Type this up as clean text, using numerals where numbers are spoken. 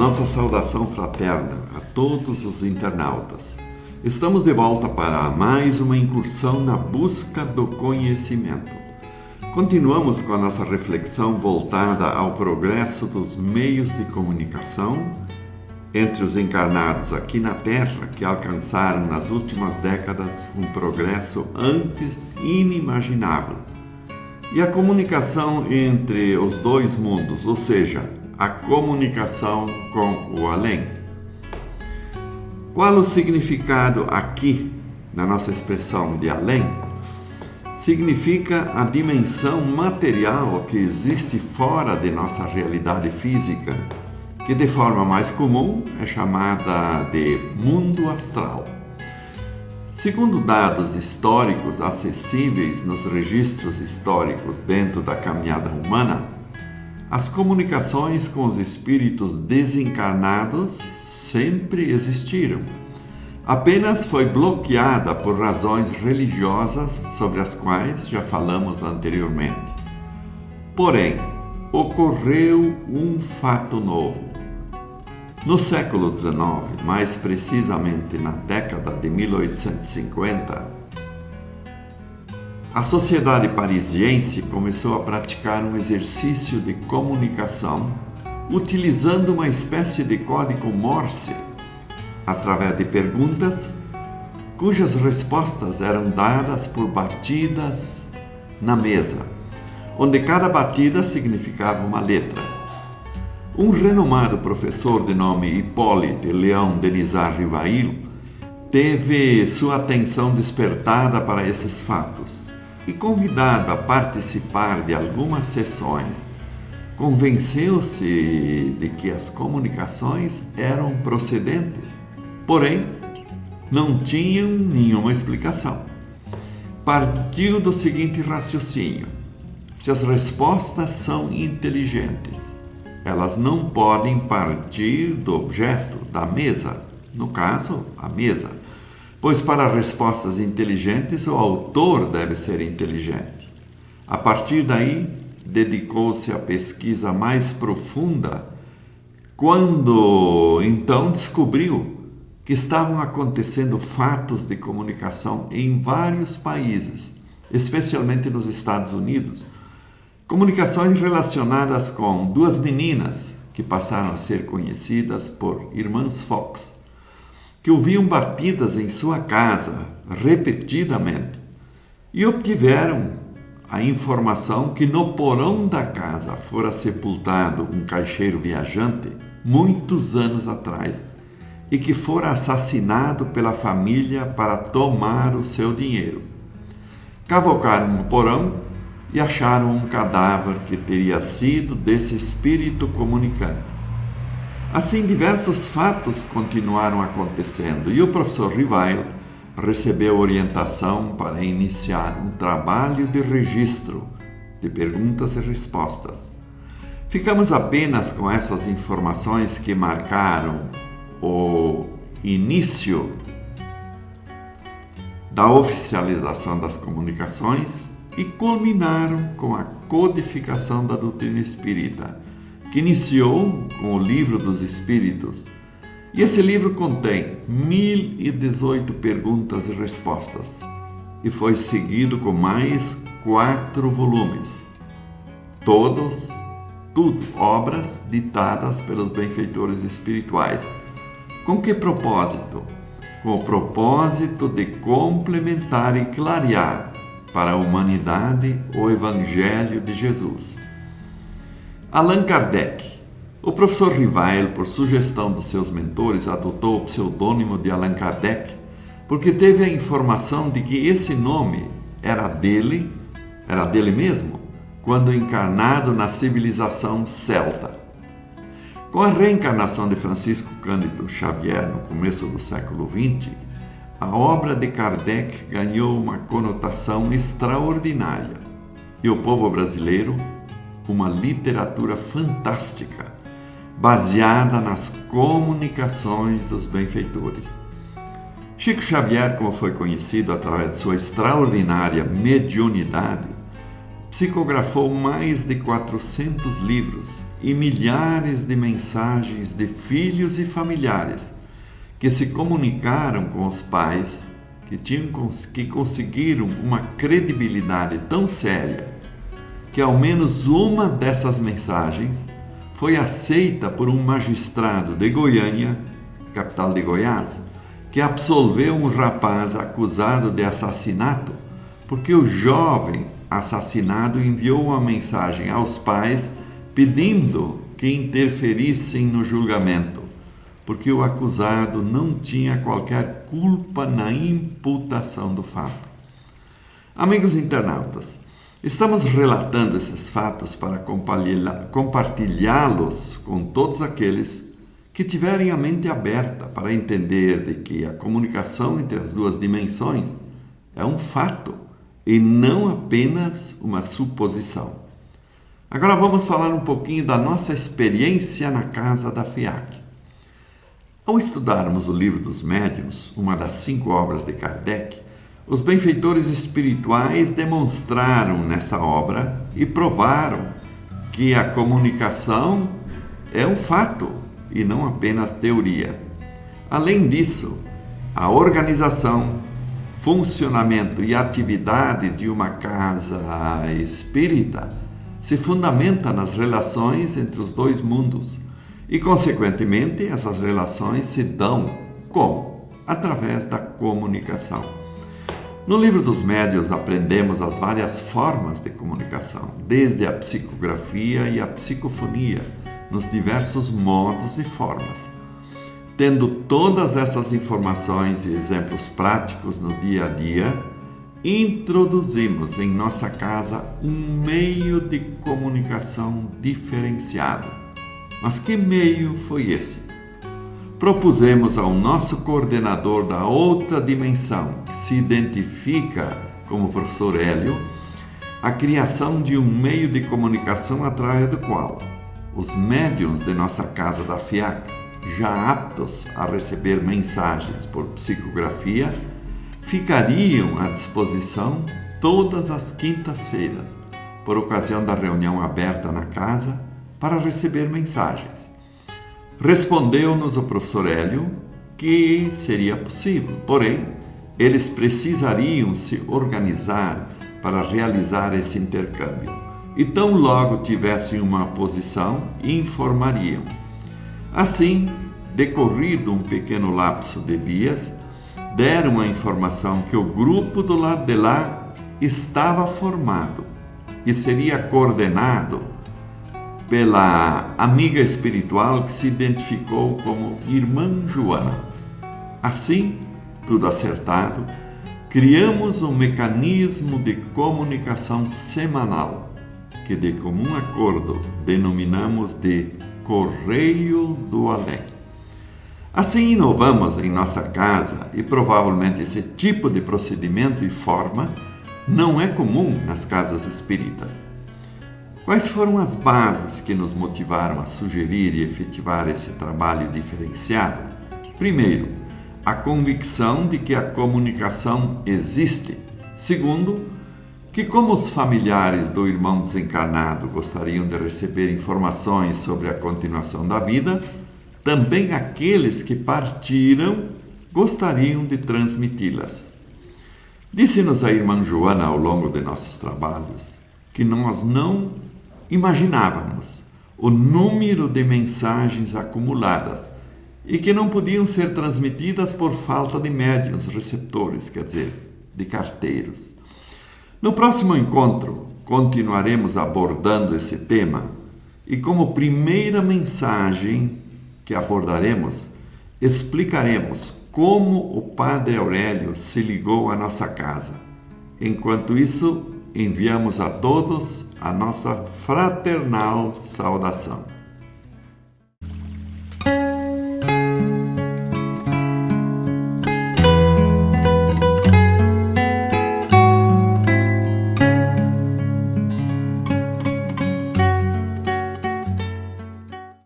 Nossa saudação fraterna a todos os internautas. Estamos de volta para mais uma incursão na busca do conhecimento. Continuamos com a nossa reflexão voltada ao progresso dos meios de comunicação entre os encarnados aqui na Terra que alcançaram nas últimas décadas um progresso antes inimaginável. E a comunicação entre os dois mundos, ou seja, a comunicação com o além. Qual o significado aqui, na nossa expressão de além? Significa a dimensão material que existe fora de nossa realidade física, que de forma mais comum é chamada de mundo astral. Segundo dados históricos acessíveis nos registros históricos dentro da caminhada humana, as comunicações com os espíritos desencarnados sempre existiram. Apenas foi bloqueada por razões religiosas sobre as quais já falamos anteriormente. Porém, ocorreu um fato novo. No século XIX, mais precisamente na década de 1850, a sociedade parisiense começou a praticar um exercício de comunicação utilizando uma espécie de código Morse, através de perguntas cujas respostas eram dadas por batidas na mesa, onde cada batida significava uma letra. Um renomado professor de nome Hippolyte Léon Denisard Rivail teve sua atenção despertada para esses fatos e, convidado a participar de algumas sessões, convenceu-se de que as comunicações eram procedentes, porém não tinham nenhuma explicação. Partiu do seguinte raciocínio: se as respostas são inteligentes, elas não podem partir do objeto, da mesa, no caso, a mesa, pois para respostas inteligentes o autor deve ser inteligente. A partir daí, dedicou-se à pesquisa mais profunda, quando então descobriu que estavam acontecendo fatos de comunicação em vários países, especialmente nos Estados Unidos, comunicações relacionadas com duas meninas que passaram a ser conhecidas por irmãs Fox, que ouviam batidas em sua casa repetidamente e obtiveram a informação que no porão da casa fora sepultado um caixeiro viajante muitos anos atrás e que fora assassinado pela família para tomar o seu dinheiro. Cavocaram no porão e acharam um cadáver que teria sido desse espírito comunicante. Assim, diversos fatos continuaram acontecendo e o professor Rivail recebeu orientação para iniciar um trabalho de registro de perguntas e respostas. Ficamos apenas com essas informações que marcaram o início da oficialização das comunicações e culminaram com a codificação da doutrina espírita, que iniciou com o Livro dos Espíritos. E esse livro contém 1018 perguntas e respostas e foi seguido com mais 4 volumes, tudo obras ditadas pelos benfeitores espirituais. Com que propósito? Com o propósito de complementar e clarear para a humanidade o Evangelho de Jesus. Allan Kardec. O professor Rivail, por sugestão dos seus mentores, adotou o pseudônimo de Allan Kardec porque teve a informação de que esse nome era dele mesmo, quando encarnado na civilização celta. Com a reencarnação de Francisco Cândido Xavier no começo do século XX, a obra de Kardec ganhou uma conotação extraordinária e o povo brasileiro uma literatura fantástica, baseada nas comunicações dos benfeitores. Chico Xavier, como foi conhecido através de sua extraordinária mediunidade, psicografou mais de 400 livros e milhares de mensagens de filhos e familiares que se comunicaram com os pais, que conseguiram uma credibilidade tão séria que ao menos uma dessas mensagens foi aceita por um magistrado de Goiânia, capital de Goiás, que absolveu um rapaz acusado de assassinato porque o jovem assassinado enviou uma mensagem aos pais pedindo que interferissem no julgamento, porque o acusado não tinha qualquer culpa na imputação do fato. Amigos internautas, estamos relatando esses fatos para compartilhá-los com todos aqueles que tiverem a mente aberta para entender de que a comunicação entre as duas dimensões é um fato e não apenas uma suposição. Agora vamos falar um pouquinho da nossa experiência na casa da FIAC. Ao estudarmos o Livro dos Médiuns, uma das 5 obras de Kardec, os benfeitores espirituais demonstraram nessa obra e provaram que a comunicação é um fato e não apenas teoria. Além disso, a organização, funcionamento e atividade de uma casa espírita se fundamenta nas relações entre os dois mundos e, consequentemente, essas relações se dão como? Através da comunicação. No Livro dos Médiuns aprendemos as várias formas de comunicação, desde a psicografia e a psicofonia, nos diversos modos e formas. Tendo todas essas informações e exemplos práticos no dia a dia, introduzimos em nossa casa um meio de comunicação diferenciado. Mas que meio foi esse? Propusemos ao nosso coordenador da outra dimensão, que se identifica como professor Hélio, a criação de um meio de comunicação através do qual os médiuns de nossa casa da FIAC, já aptos a receber mensagens por psicografia, ficariam à disposição todas as quintas-feiras, por ocasião da reunião aberta na casa, para receber mensagens. Respondeu-nos o professor Hélio que seria possível, porém, eles precisariam se organizar para realizar esse intercâmbio. E tão logo tivessem uma posição, informariam. Assim, decorrido um pequeno lapso de dias, deram a informação que o grupo do lado de lá estava formado e seria coordenado pela amiga espiritual que se identificou como Irmã Joana. Assim, tudo acertado, criamos um mecanismo de comunicação semanal, que de comum acordo denominamos de Correio do Além. Assim inovamos em nossa casa e provavelmente esse tipo de procedimento e forma não é comum nas casas espíritas. Quais foram as bases que nos motivaram a sugerir e efetivar esse trabalho diferenciado? Primeiro, a convicção de que a comunicação existe. Segundo, que como os familiares do irmão desencarnado gostariam de receber informações sobre a continuação da vida, também aqueles que partiram gostariam de transmiti-las. Disse-nos a irmã Joana ao longo de nossos trabalhos que nós não imaginávamos o número de mensagens acumuladas e que não podiam ser transmitidas por falta de médiuns receptores, quer dizer, de carteiros. No próximo encontro, continuaremos abordando esse tema e, como primeira mensagem que abordaremos, explicaremos como o Padre Aurélio se ligou à nossa casa. Enquanto isso, enviamos a todos a nossa fraternal saudação.